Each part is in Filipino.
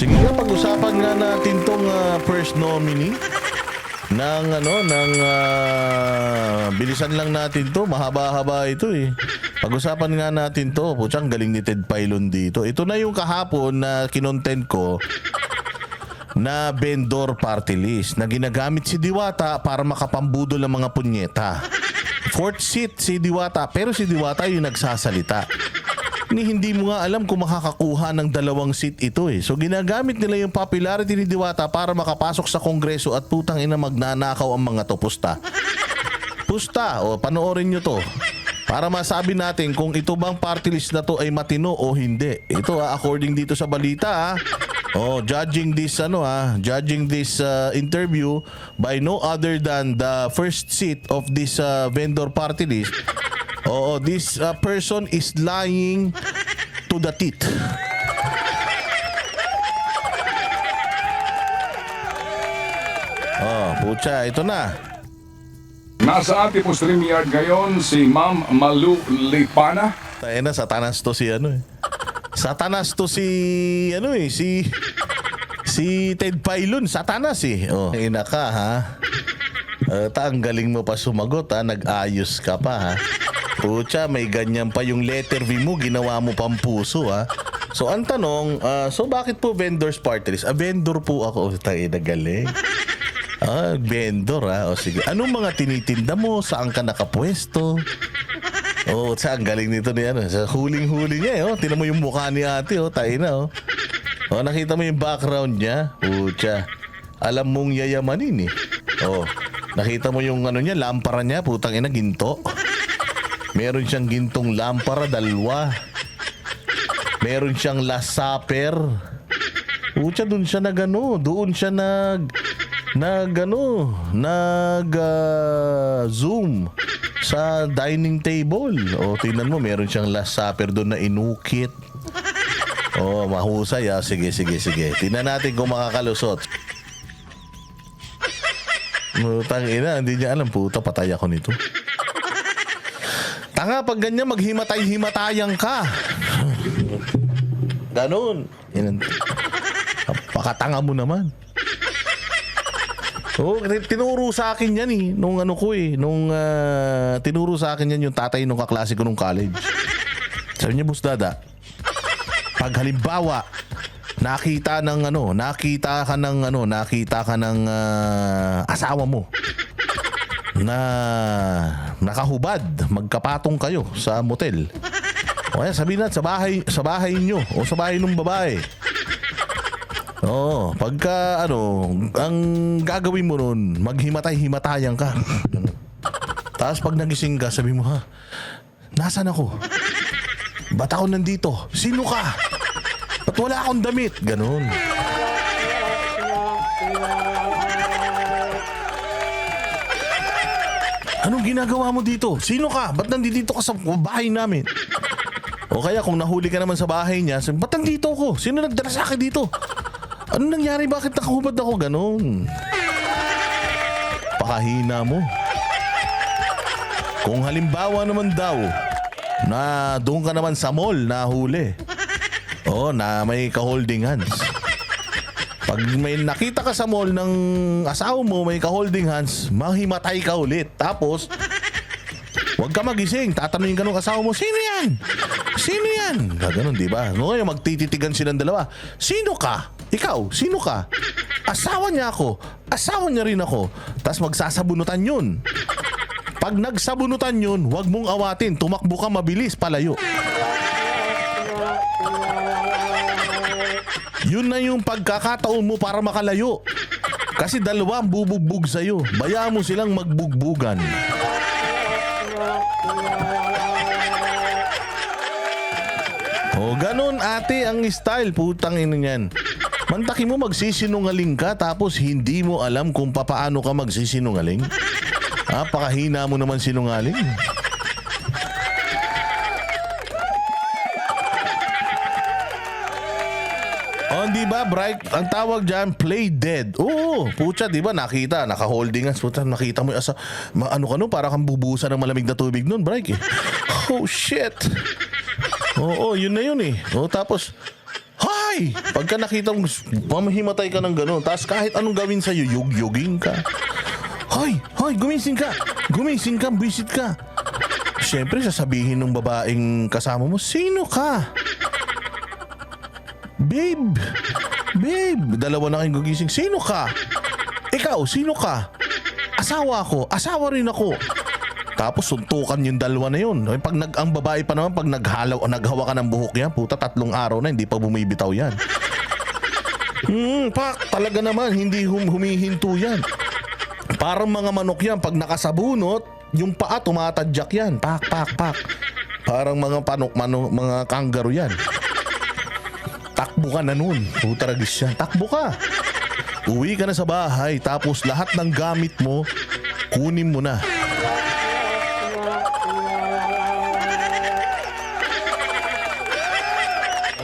sige nga, pag-usapan nga natin tong first nominee bilisan lang natin to, mahaba-haba ito eh. Pag-usapan nga natin to, putsang galing ni Ted Filon dito. Ito na yung kahapon na kinontent ko na vendor party list na ginagamit si Diwata para makapambudol ng mga punyeta. Fourth seat si Diwata, pero si Diwata yung nagsasalita. Hindi mo nga alam kung makakakuha ng 2 seat ito eh. So ginagamit nila yung popularity ni Diwata para makapasok sa Kongreso at putang ina magnanakaw ang mga to. Pusta. O panoorin nyo to. Para masabi natin kung ito bang party list na to ay matino o hindi. Ito according dito sa balita judging this interview by no other than the first seat of this vendor party list. This person is lying to the teeth. Pucha, ito na. Nasa ating po StreamYard ngayon si Ma'am Malu Lipana. Tayo na, satanas to si Satanas to si Ted Filon, satanas eh. Ina ka ha. Ang galing mo pa sumagot ha, nag-ayos ka pa ha. Pucha, may ganyan pa yung letter V mo, ginawa mo pang puso ha. So ang tanong, so bakit po vendors party list? Vendor po ako. Tayo na galing. Vendor ha. O sige, anong mga tinitinda mo? Saan ka nakapwesto? Saan galing nito ni sa huling-huli niya Tinan mo yung mukha ni ate tayo na nakita mo yung background niya? Pucha, alam mong yayamanin eh. Nakita mo yung niya, lampara niya, putang ina, ginto. Meron siyang gintong lampara, 2. Meron siyang last supper. Pucha, doon siya zoom sa dining table. Tingnan mo, meron siyang last supper doon na inukit. Mahusay Sige. Tingnan natin kung makakalusot. Putang ina, hindi niya alam. Puta, patay ako nito. Tanga, pag ganyan, maghimatay-himatayan ka. Ganon. Pakatanga mo naman. Tinuro sa akin yan nung tinuro sa akin yan yung tatay nung kaklase ko nung college. Sabi niya, Boss Dada, pag halimbawa nakita ka ng asawa mo na nakahubad, magkapatong kayo sa motel. Kaya sabihin natin sa bahay nyo o sa bahay ng babae. Pagka ang gagawin mo nun, maghimatay-himatayan ka. Tapos pag nagising ka, sabi mo, nasaan ako? Ba't ako nandito? Sino ka? Ba't wala akong damit? Ganon. Anong ginagawa mo dito? Sino ka? Ba't nandito ka sa bahay namin? O kaya kung nahuli ka naman sa bahay niya, sabi, ba't nandito ako? Sino nagdala sa akin dito? Ano nangyari? Bakit nakahubad ako? Ganon. Pakahina mo. Kung halimbawa naman daw na doon ka naman sa mall nahuli. Na may ka-holding hands. Pag may nakita ka sa mall ng asawa mo may ka-holding hands, mahimatay ka ulit. Tapos, huwag ka magising. Tatanungin ka ng asawa mo, sino yan? Sino yan? Gano'n, di ba? Ngayon, magtititigan silang dalawa. Sino ka? Ikaw, sino ka? Asawa niya ako. Asawa niya rin ako. Tapos magsasabunutan yun. Pag nagsabunutan yun, huwag mong awatin. Tumakbo ka mabilis, palayo. Yun na yung pagkakataon mo para makalayo. Kasi 2 ang bubugbog sa'yo. Bayaan mo silang magbugbugan. Ganun ate ang style. Putang ina yan. Mantaki mo magsisinungaling ka tapos hindi mo alam kung paano ka magsisinungaling. Pakahina mo naman sinungaling. Di ba, Bright? Ang tawag dyan, play dead. Oo, pucha, di ba, nakita, naka-holding hands. Pucha, nakita mo yung para kang bubusan ng malamig na tubig nun, Bright. Oh, shit. Yun na yun eh. Tapos, hay! Ay! Pagka nakita mong mamahimatay ka ng gano'n, tapos kahit anong gawin sa'yo, yug-yuging ka. Hoy! Gumising ka! Gumising ka! Visit ka! Siyempre, sasabihin ng babaeng kasama mo, sino ka? Babe! Dalawa na kayong gugising. Sino ka? Ikaw, sino ka? Asawa ko. Asawa rin ako. Tapos suntukan yung dalawa na yun. Ang babae pa naman, pag naghawa ka ng buhok yan, puta 3 araw na, hindi pa bumibitaw yan. Pak, talaga naman, hindi humihinto yan. Parang mga manok yan, pag nakasabunot, yung paa tumatadyak yan. Pak. Parang mga mga kangaroo yan. Takbo ka na nun. Puta ragis yan. Takbo ka. Uwi ka na sa bahay, tapos lahat ng gamit mo, kunin mo na.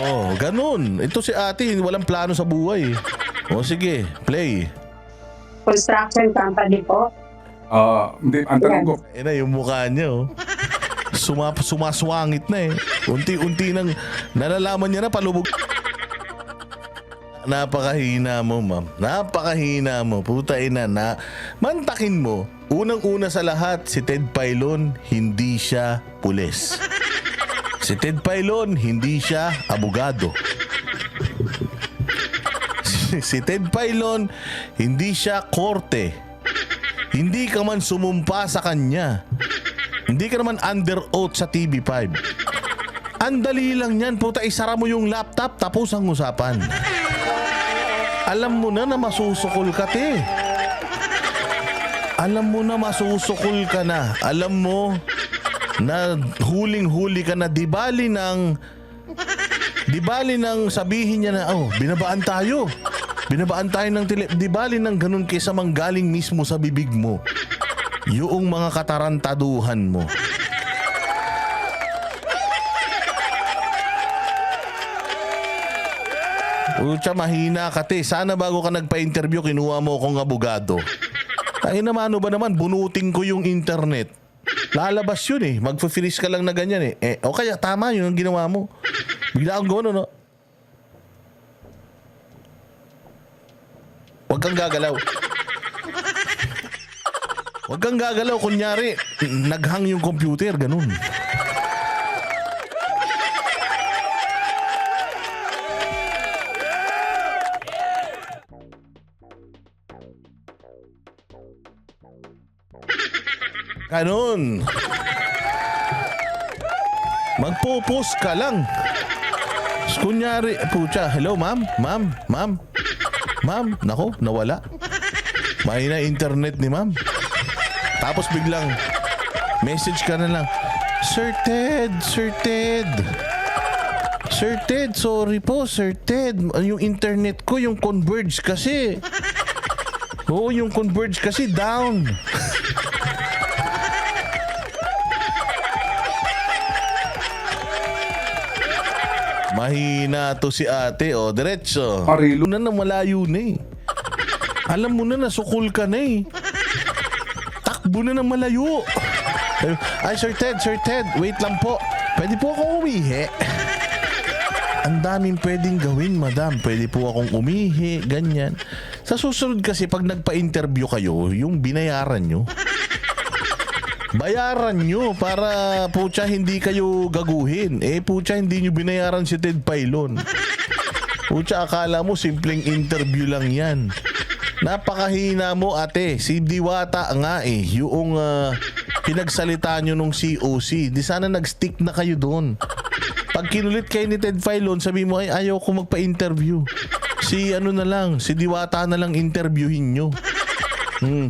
Oh, ganun. Ito si ate, walang plano sa buhay. O sige, play. Construction company po. Hindi, ang tanong ko, Na yung mukha niya, oh. Sumaswangit na eh. Unti-unti nang nalalaman niya na palubog. Napakahina mo, ma'am. Napakahina mo. Puta ina na. Mantakin mo. Unang-una sa lahat, si Ted Pailon, hindi siya pulis. Si Ted Pailon, hindi siya abogado. Si Ted Pailon, hindi siya korte. Hindi ka man sumumpa sa kanya. Hindi ka naman under oath sa TV5. Ang dali lang yan, puta, isara mo yung laptop, tapos ang usapan. Alam mo na masusukol ka, te. Alam mo na masusukol ka na. Alam mo na huling-huli ka na, di bali nang sabihin niya na, binabaan tayo ng di bali nang ganun kaysa manggaling mismo sa bibig mo yung mga katarantaduhan mo. Pucha, mahina ka, te. Sana bago ka nagpa-interview, kinuha mo akong abogado. Ay naman, ano ba naman, bunutin ko yung internet. Lalabas yun eh. Magpa-finish ka lang na ganyan eh. O kaya tama yun ang ginawa mo. Bigla akong gano'n, no? Huwag kang gagalaw. Huwag kang gagalaw. Kunyari, naghang yung computer, ganun. Ganun. Magpo-post ka lang. Kunyari, pucha, hello ma'am, nako, nawala. Mahina internet ni ma'am. Tapos biglang message ka na lang, Sir Ted, sorry po, Sir Ted. Yung internet ko, yung Converge kasi. Oo, yung Converge kasi down. Mahina to si ate, diretso. Parilo. Na malayo na eh. Alam mo na, nasukol ka na eh. Takbo na ng malayo. Ay, Sir Ted, wait lang po. Pwede po akong umihi? Ang daming pwedeng gawin, madam. Pwede po akong umihi, ganyan. Sa susunod kasi, pag nagpa-interview kayo, yung binayaran nyo, bayaran nyo para pucha hindi kayo gaguhin. Pucha hindi nyo binayaran si Ted Pailon. Pucha akala mo simpleng interview lang yan. Napakahina mo ate. Si Diwata nga yung pinagsalita nyo nung COC. Di sana nag-stick na kayo doon. Pag kinulit kayo ni Ted Pailon, sabi mo ay ayaw ko magpa-interview. Si Diwata na lang interviewin nyo.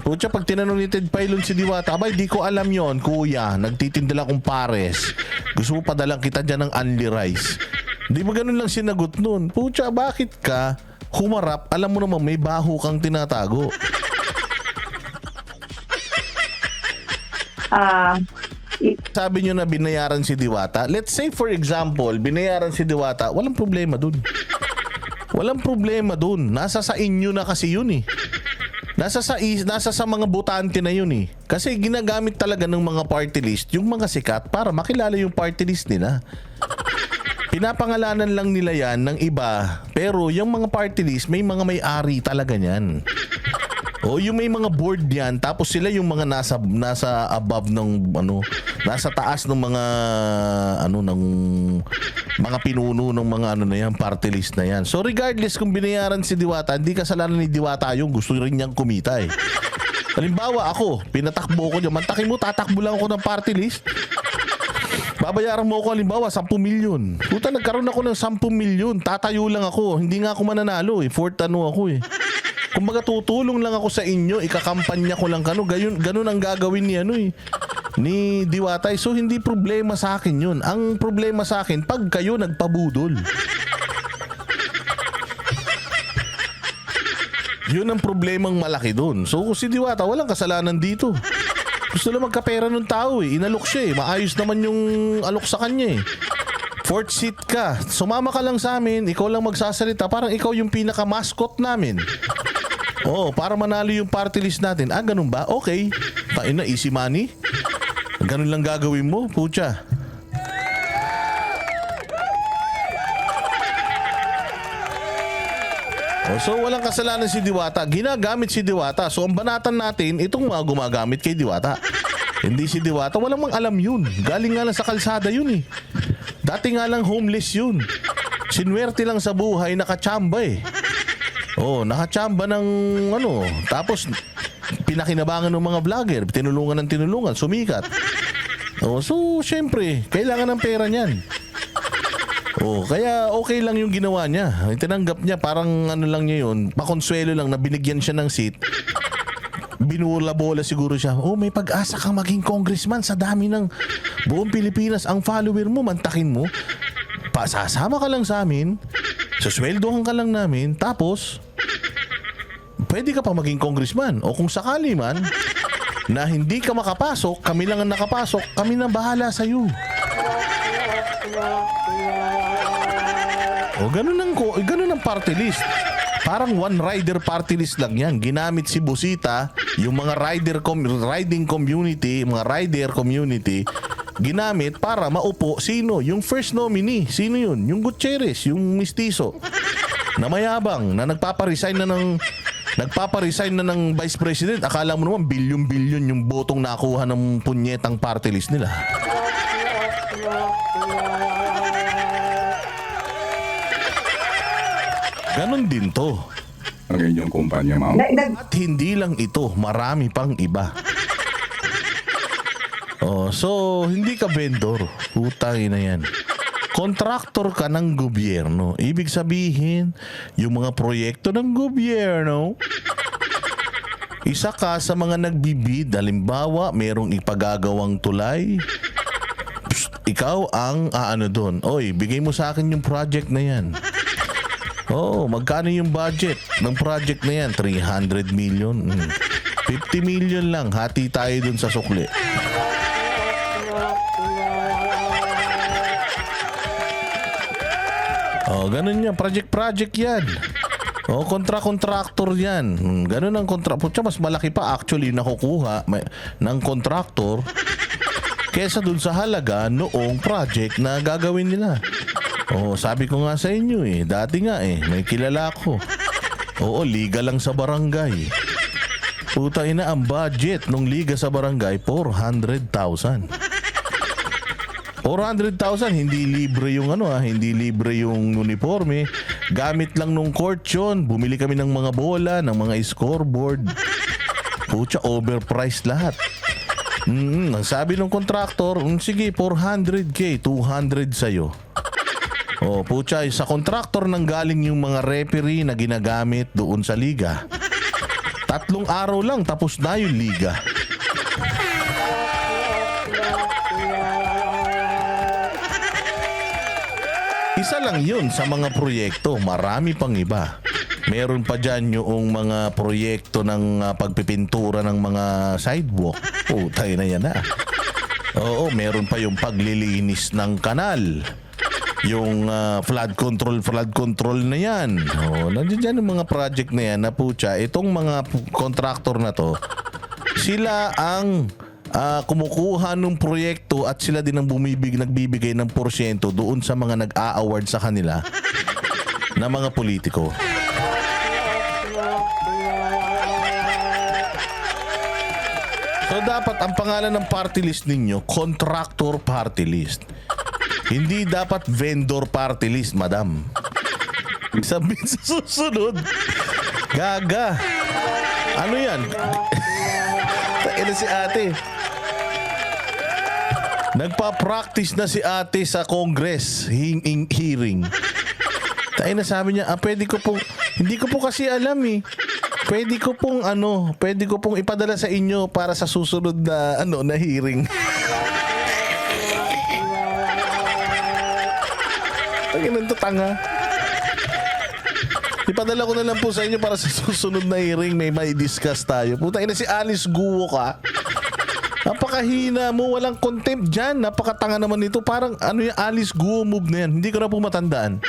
Pucha, pag tinanong ni Ted Pailon si Diwata, abay, di ko alam yon, kuya. Nagtitinda lang akong pares. Gusto mo padalang kita dyan ng only rice. Di ba ganun lang sinagot nun? Pucha, bakit ka humarap? Alam mo naman, may baho kang tinatago. Sabi nyo na binayaran si Diwata. Let's say, for example, binayaran si Diwata. Walang problema dun. Walang problema dun. Nasa sa inyo na kasi yun eh. Nasa sa mga botante na yun eh. Kasi ginagamit talaga ng mga party list yung mga sikat para makilala yung party list nila. Pinapangalanan lang nila yan ng iba. Pero yung mga party list, may mga may-ari talaga niyan. O yung may mga board yan, tapos sila yung mga nasa above ng nasa taas ng mga ng mga pinuno ng mga na yan, party list na yan. So regardless kung binayaran si Diwata, hindi kasalanan ni Diwata yung gusto rin niyang kumita eh. Halimbawa ako, pinatakbo ko niya, mantakin mo, tatakbo lang ako ng party list. Babayaran mo ako halimbawa 10 milyon. Puta, nagkaroon ako ng 10 milyon. Tatayo lang ako. Hindi nga ako mananalo eh. Fourth ako eh. Kumbaga tutulong lang ako sa inyo, ikakampanya ko lang ganun ang gagawin ni ni Diwata. So hindi problema sa akin 'yun. Ang problema sa akin pag kayo nagpabudol. 'Yun ang problemang malaki doon. So si Diwata walang kasalanan dito. Gusto lang magkapera ng tao eh. Inalok siya eh. Maayos naman yung alok sa kanya eh. Fourth seat ka. Sumama ka lang sa amin. Ikaw lang magsasalita. Parang ikaw yung pinaka-mascot namin. Para manalo yung party list natin. Ganun ba? Okay. Tain na, easy money. Ganun lang gagawin mo, pucha. So walang kasalanan si Diwata. Ginagamit si Diwata. So ang banatan natin, itong mga gumagamit kay Diwata. Hindi si Diwata. Walang mang alam yun. Galing nga lang sa kalsada yun eh. Dati nga lang homeless yun. Sinwerte lang sa buhay, nakachamba eh. Nakachamba ng tapos pinakinabangan ng mga vlogger, tinulungan, sumikat. So syempre, kailangan ng pera niyan. Kaya okay lang yung ginawa niya. Tinanggap niya, parang lang niya yun, pakonsuelo lang na binigyan siya ng seat. Binula-bola siguro siya. May pag-asa kang maging congressman sa dami ng buong Pilipinas. Ang follower mo, mantakin mo. Sasama ka lang sa amin, susweldohan ka lang namin, tapos pwede ka pa maging congressman. O kung sakali man na hindi ka makapasok, kami lang ang nakapasok, kami na bahala sa'yo. Ganun ang party list. Parang one rider party list lang yan. Ginamit si Busita, yung mga riding community, mga rider community, ginamit para maupo sino? Yung first nominee. Sino yun? Yung Gutierrez, yung mistiso. Na mayabang, na nagpaparesign na ng vice president. Akala mo naman bilyon-bilyon yung botong nakuha ng punyetang party list nila. Ganon din to. Ang inyong kumpanya, ma'am. At hindi lang ito, marami pang iba. So hindi ka vendor. Putang ina yan. Kontraktor ka ng gobyerno. Ibig sabihin, yung mga proyekto ng gobyerno, isa ka sa mga nagbibid. Halimbawa, merong ipagagawang tulay. Ikaw ang doon. Bigay mo sa akin yung project na yan. Magkano yung budget ng project na yan? 300 million. 50 million lang. Hati tayo dun sa sukli. Ganun yan. Project yan. Kontraktor yan. Ganun ang kontraktor. Mas malaki pa actually nakukuha ng kontraktor kesa dun sa halaga noong project na gagawin nila. Sabi ko nga sa inyo dati nga may kilala ko. Liga lang sa barangay. Puta ina, ang budget nung liga sa barangay, 400,000. 400,000, hindi libre yung hindi libre yung uniforme. Gamit lang nung court yun. Bumili kami ng mga bola, ng mga scoreboard. Pucha, overpriced lahat. Sabi ng kontraktor, sige, 400k, 200 sa'yo. Pucha, sa kontraktor nang galing yung mga referee na ginagamit doon sa liga. 3 araw lang, tapos na yung liga. Isa lang yun sa mga proyekto, marami pang iba. Meron pa dyan yung mga proyekto ng pagpipintura ng mga sidewalk. Tayo na yan na. Meron pa yung paglilinis ng kanal. Yung flood control na yan. Nandiyan dyan yung mga project na yan na pucha. Itong mga contractor na to, sila ang kumukuha ng proyekto at sila din ang nagbibigay ng porsyento doon sa mga nag-a-award sa kanila na mga politiko. So dapat ang pangalan ng party list ninyo, contractor party list. Hindi dapat vendor party list, madam. Sabihin sa susunod, gaga. Ano yan? Ina si ate. Nagpa-practice na si ate sa Congress hearing. Tayo na sabi niya, pwede ko pong, hindi ko po kasi alam eh. Pwede ko pong ipadala sa inyo para sa susunod na na hearing. Ang inang tanga. Ipadala ko na lang po sa inyo para sa susunod na hearing may discuss tayo. Puta ina si Alice Guo ka. Napakahina mo, walang contempt dyan. Napakatanga naman nito. Parang yung Alice Guo move na yan. Hindi ko na po matandaan.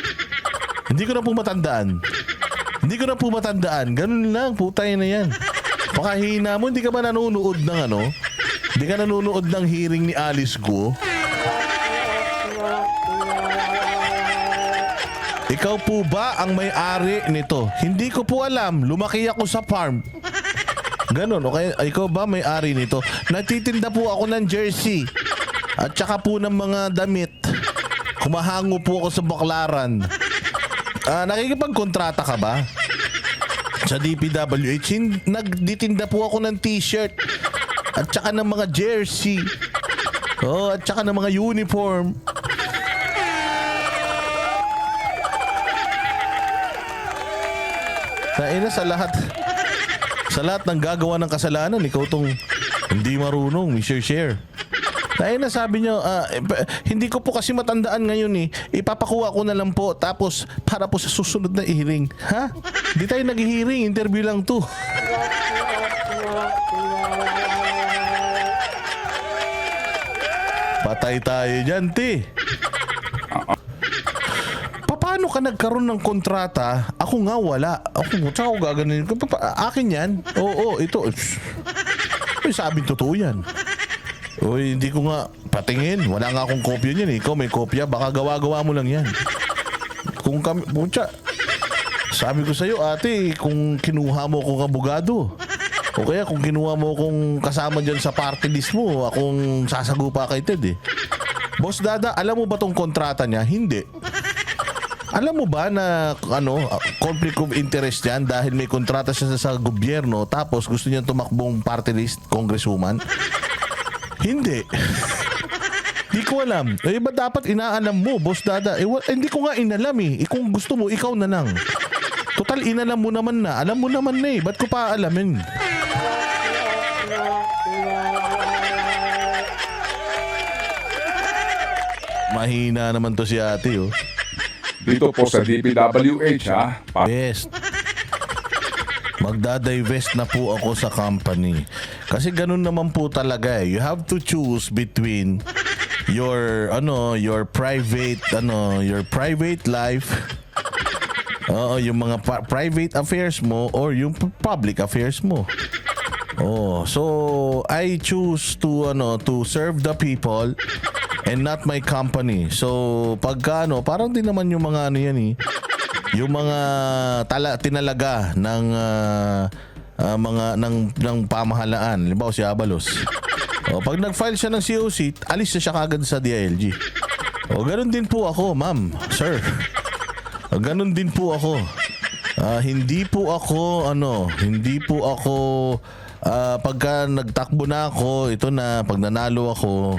Ganun lang, putay na yan. Pakahina mo, hindi ka ba nanonood ng Hindi ka nanonood ng hearing ni Alice Guo? Ikaw po ba ang may-ari nito? Hindi ko po alam. Lumaki ako sa farm. Ganon, okay? Ikaw ba may-ari nito? Nagtitinda po ako ng jersey. At saka po ng mga damit. Kumahango po ako sa baklaran. Nakikipagkontrata ka ba? Sa DPWH, nagtitinda po ako ng t-shirt. At saka ng mga jersey. At saka ng mga uniform. Sa lahat ng gagawa ng kasalanan, ikaw tong hindi marunong, Mr. Share. Na sabi nyo, hindi ko po kasi matandaan ngayon eh. Ipapakuha ko na lang po tapos para po sa susunod na hearing. Ha? Hindi tayo nag-hearing, interview lang to. Patay tayo dyan, te. Paano ka nagkaroon ng kontrata? Ako nga wala. Tsaka ako gaganin. Akin yan? Oo, ito. Sabing totoo yan. Hindi ko nga patingin. Wala nga akong kopya niyan eh. Ikaw may kopya. Baka gawa-gawa mo lang yan. Kung kami... Pucha. Sabi ko sa'yo, ate, kung kinuha mo akong abogado. O kaya kung kinuha mo akong kasama dyan sa party list mo, akong sasagupa kay Ted eh. Boss Dada, alam mo ba tong kontrata niya? Hindi. Alam mo ba na conflict of interest yan dahil may kontrata siya sa gobyerno tapos gusto niya tumakbong party list congresswoman? Hindi. Di ko alam. Ba dapat inaalam mo, Boss Dada? Hindi ko nga inalam eh. Kung gusto mo, ikaw na lang. Total, inalam mo naman na. Alam mo naman na eh. Ba't ko pa alamin? Mahina naman to si ate oh. Dito po sa DPWH Yes. Magda-divest na po ako sa company. Kasi ganun naman po talaga eh. You have to choose between your private life, yung mga private affairs mo or yung public affairs mo. So I choose to serve the people and not my company. So pagka parang din naman yung mga yan eh. Yung mga tinalaga ng ng pamahalaan. Halimbawa si Abalos. Pag nag-file siya ng COC, alis na siya kagad sa DILG. Ganun din po ako, ma'am, sir. Ganun din po ako. Hindi po ako pagka nagtakbo na ako, ito na, pag nanalo ako,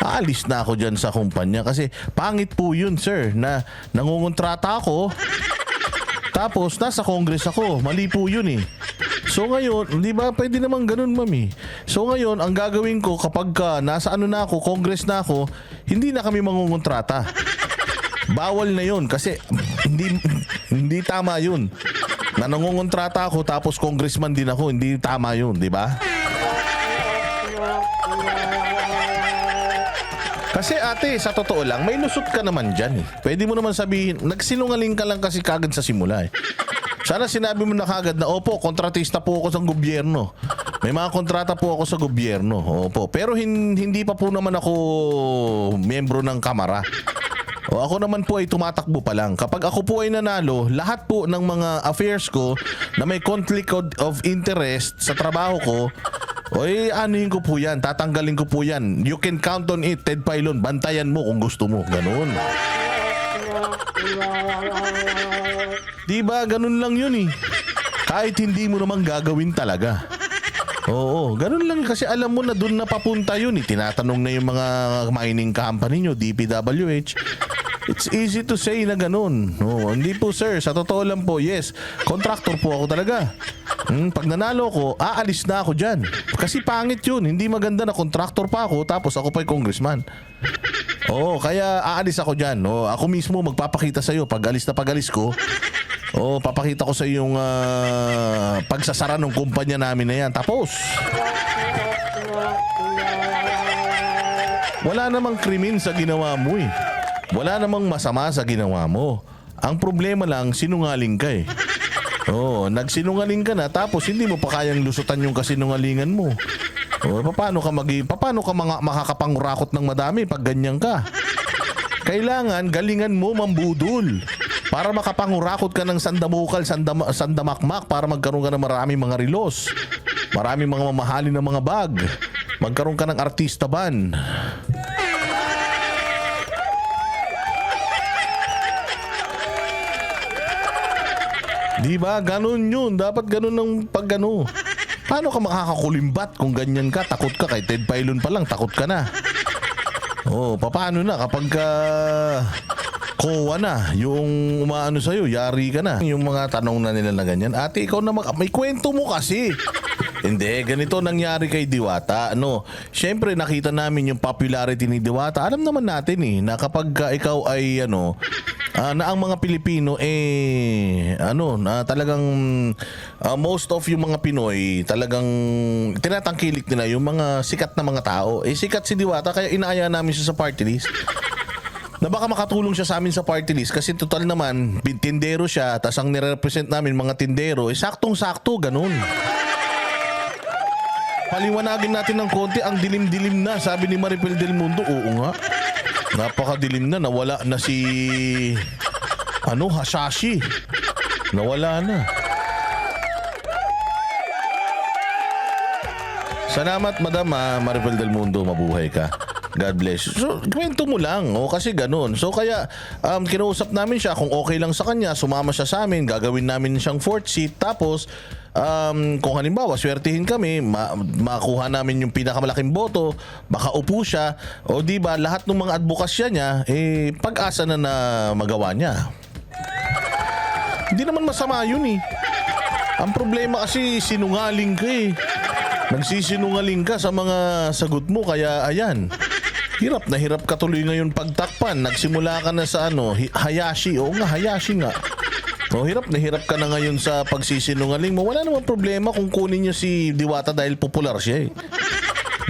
aalis na ako dyan sa kumpanya. Kasi pangit po yun, sir, na nangungontrata ako, tapos nasa Congress ako. Mali po yun eh. So ngayon, di ba pwede naman ganun, mami. So ngayon, ang gagawin ko kapag nasa na ako, Congress na ako, hindi na kami mangungontrata. Bawal na yun kasi hindi tama yun. Na nangungontrata ako tapos congressman din ako, hindi tama yun, di ba? Kasi ate, sa totoo lang, may lusot ka naman dyan eh. Pwede mo naman sabihin, nagsinungaling ka lang kasi kagad sa simula eh. Sana sinabi mo na kagad na, opo, kontratista po ako sa gobyerno. May mga kontrata po ako sa gobyerno. Opo. Pero hindi pa po naman ako miyembro ng kamara. O ako naman po ay tumatakbo pa lang. Kapag ako po ay nanalo, lahat po ng mga affairs ko na may conflict of interest sa trabaho ko, anuhin ko po yan, tatanggalin ko po yan. You can count on it, Ted Filon. Bantayan mo kung gusto mo. Ganun. Diba, ganun lang yun eh. Kahit hindi mo naman gagawin talaga. Oo, ganun lang kasi alam mo na doon napapunta yun eh. Tinatanong na yung mga mining company nyo, DPWH. It's easy to say na ganun. No, hindi po sir, sa totoo lang po, yes, contractor po ako talaga. Pag nanalo ko, aalis na ako dyan. Kasi pangit yun, hindi maganda na contractor pa ako tapos ako pa'y congressman. Oo, kaya aalis ako dyan. Ako mismo magpapakita sa'yo pag alis ko. Papakita ko sa yung pagsasara ng kumpanya namin na yan. Tapos, wala namang krimen sa ginawa mo eh. Wala namang masama sa ginawa mo. Ang problema lang, sinungaling ka eh. Nagsinungaling ka na tapos hindi mo pa kayang lusutan yung kasinungalingan mo. Paano ka makakapangurakot ng madami pag ganyan ka? Kailangan galingan mo mambudol. Para makapangurakot ka ng sandamukal, sandamakmak para magkaroon ka ng maraming mga relos. Maraming mga mamahalin ng mga bag. Magkaroon ka ng artista ban. Diba? Ganun yun. Dapat ganun ng paggano. Paano ka makakakulimbat kung ganyan ka? Takot ka kay Ted Filon pa lang. Takot ka na. Paano na kapag kowa na, yung umaano sa'yo, yari ka na. Yung mga tanong na nila na ganyan, ate, ikaw na may kwento mo kasi. Hindi, ganito nangyari kay Diwata. Syempre nakita namin yung popularity ni Diwata. Alam naman natin na kapag ikaw ay na ang mga Pilipino talagang most of yung mga Pinoy talagang tinatangkilik nila yung mga sikat na mga tao. Sikat si Diwata kaya inaaya namin siya sa party list. Na baka makatulong siya sa amin sa party list kasi total naman, tindero siya, tas ang nire-represent namin mga tindero, saktong-sakto, ganun. Paliwanagin natin ng konti, ang dilim-dilim na, sabi ni Maripel Del Mundo. Oo nga, napakadilim na, nawala na si Hasashi. Nawala na. Salamat, Madam Maripel Del Mundo, mabuhay ka. God bless. So, kwento mo lang. Kasi ganun. So, kaya kinausap namin siya kung okay lang sa kanya, sumama siya sa amin, gagawin namin siyang fourth seat. Tapos, kung halimbawa, swertihin kami, makuha namin yung pinakamalaking boto, baka upo siya, o diba, lahat ng mga advokasya niya, pag-asa na magawa niya. Hindi naman masama yun eh. Ang problema kasi, sinungaling ka eh. Nagsisinungaling ka sa mga sagot mo, kaya ayan. Hirap na hirap ka tuloy ngayon pagtakpan. Nagsimula ka na sa Hayashi. Oo nga, Hayashi nga. Hirap na hirap ka na ngayon sa pagsisinungaling mo. Wala namang problema kung kunin niyo si Diwata dahil popular siya eh.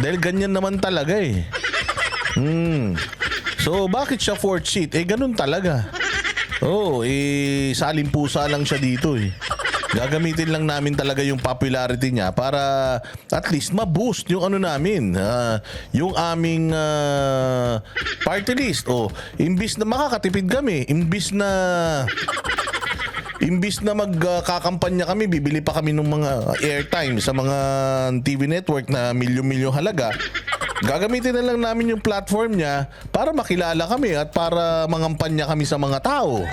Dahil ganyan naman talaga eh. So, bakit siya fourth seat? Ganun talaga. Salimpusa lang siya dito eh. Gagamitin lang namin talaga yung popularity niya para at least ma-boost yung namin, yung aming party list. Imbis na makakatipid kami, imbis na magkakampanya kami, bibili pa kami ng mga airtime sa mga TV network na milyon-milyon halaga. Gagamitin na lang namin yung platform niya para makilala kami at para mangampanya kami sa mga tao.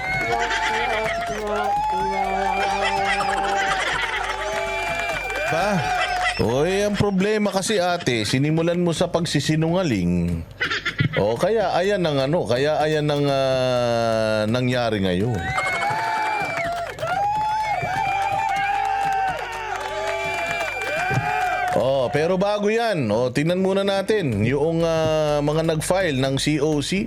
Ang problema kasi ate, sinimulan mo sa pagsisinungaling. Kaya ayan ang nangyari ngayon. Pero bago yan, tingnan muna natin yung mga nag-file ng COC.